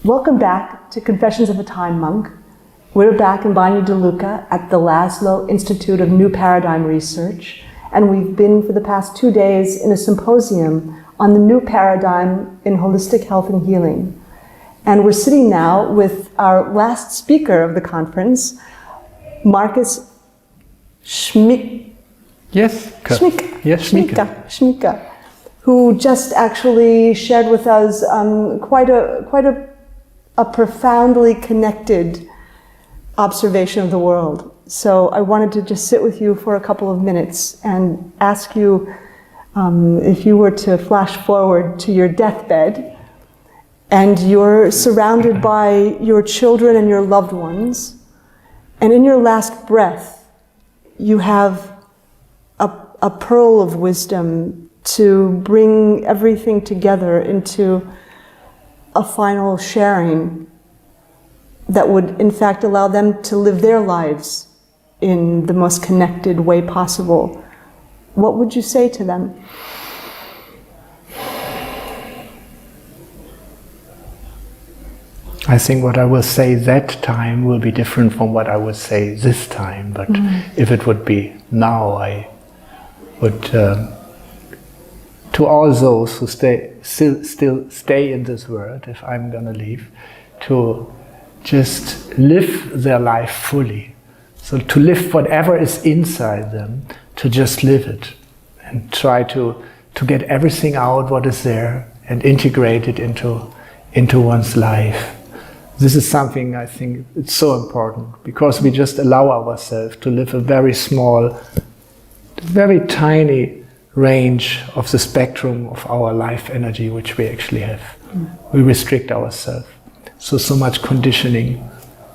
Welcome back to Confessions of a Time Monk. We're back in Banja de Luca at the Laszlo Institute of New Paradigm Research, and we've been for the past 2 days in a symposium on the new paradigm in holistic health and healing. And we're sitting now with our last speaker of the conference, Marcus Schmieke. Yes, Schmieke. Yes, Schmieke, who just actually shared with us quite a profoundly connected observation of the world. So I wanted to just sit with you for a couple of minutes and ask you if you were to flash forward to your deathbed and you're surrounded by your children and your loved ones, and in your last breath you have a pearl of wisdom to bring everything together into a final sharing that would in fact allow them to live their lives in the most connected way possible, what would you say to them? I think what I will say that time will be different from what I would say this time, but if it would be now, I would, to all those who still stay in this world, if I'm gonna leave, to just live their life fully. So to live whatever is inside them, to just live it and try to get everything out what is there and integrate it into one's life. This is something I think it's so important, because we just allow ourselves to live a very small, very tiny range of the spectrum of our life energy which we actually have. We restrict ourselves. So much conditioning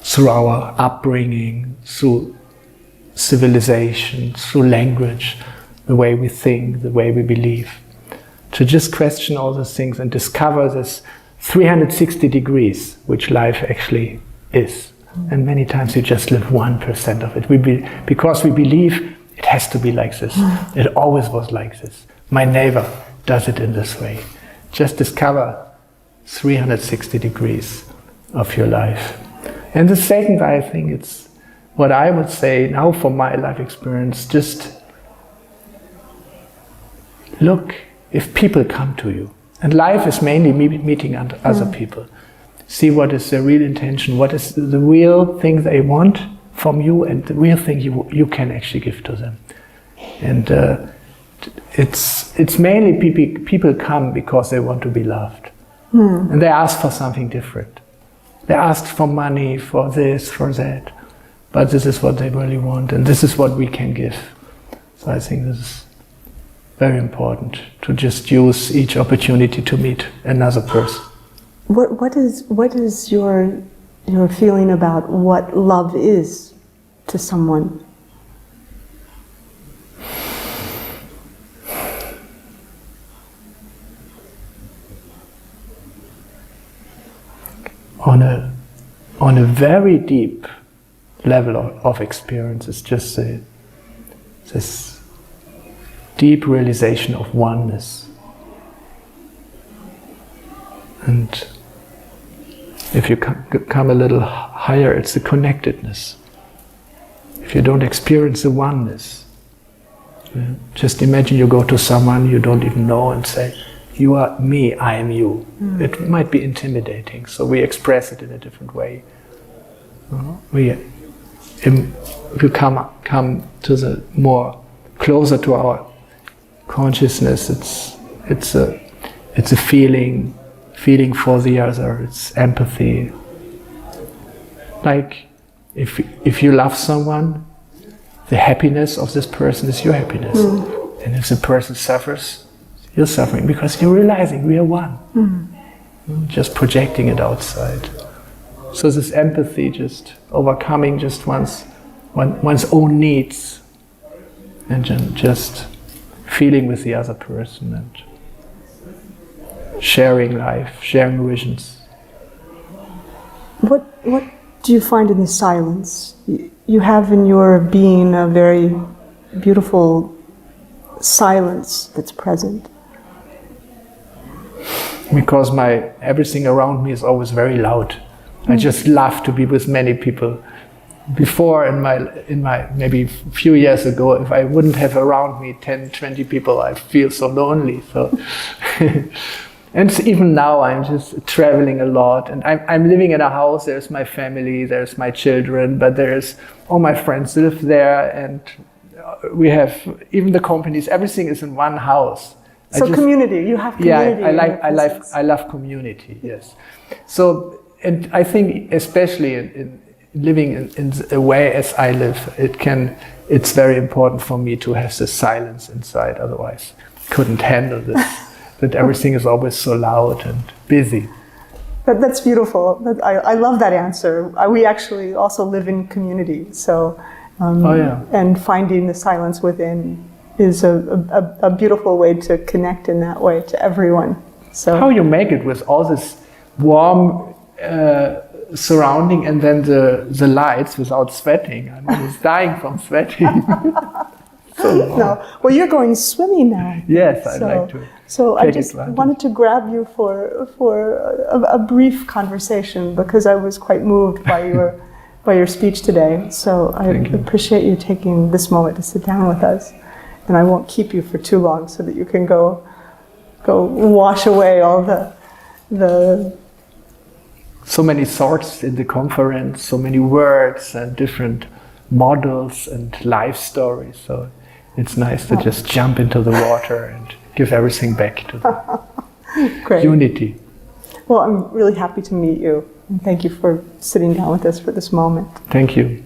through our upbringing, through civilization, through language, the way we think, the way we believe. To just question all those things and discover this 360 degrees, which life actually is. And many times we just live 1% of it. Because we believe it has to be like this. It always was like this. My neighbor does it in this way. Just discover 360 degrees of your life. And the second, I think it's what I would say now from my life experience, just look if people come to you. And life is mainly meeting other people. See what is their real intention, what is the real thing they want from you, and the real thing you can actually give to them. And it's mainly people come because they want to be loved. And they ask for something different. They ask for money, for this, for that. But this is what they really want, and this is what we can give. So I think this is very important, to just use each opportunity to meet another person. What is your feeling about what love is to someone? On a very deep level of experience, it's just this deep realization of oneness. And if you come a little higher, it's the connectedness. If you don't experience the oneness, just imagine you go to someone you don't even know and say, you are me, I am you. It might be intimidating, so we express it in a different way. If you come to the more closer to our consciousness, it's a feeling for the other, it's empathy. Like if you love someone, the happiness of this person is your happiness. And if the person suffers, you're suffering, because you're realizing we are one. Just projecting it outside. So this empathy, just overcoming just one's own needs, and just feeling with the other person and sharing life, sharing visions. What do you find in the silence? You have in your being a very beautiful silence that's present. because everything around me is always very loud. I just love to be with many people. Before, in my maybe a few years ago, if I wouldn't have around me 10, 20 people, I feel so lonely. So, and even now, I'm just traveling a lot, and I'm living in a house. There's my family, there's my children, but there's all my friends live there, and we have even the companies. Everything is in one house. So community, you have community. Yeah, I love community. Yes. So, and I think especially in living in a way as I live, it's very important for me to have the silence inside. Otherwise, couldn't handle this. That everything is always so loud and busy. That's beautiful. I love that answer. We actually also live in community. So, and finding the silence within is a beautiful way to connect in that way to everyone. So how you make it with all this warm surrounding and then the lights without sweating. I'm almost dying from sweating. No. Well, you're going swimming now. Yes, I'd like to. So I just wanted to grab you for a brief conversation because I was quite moved by your speech today. So I appreciate you taking this moment to sit down with us. And I won't keep you for too long so that you can go wash away all the so many thoughts in the conference, so many words and different models and life stories. So it's nice to just jump into the water and give everything back to the unity. Well, I'm really happy to meet you. And thank you for sitting down with us for this moment. Thank you.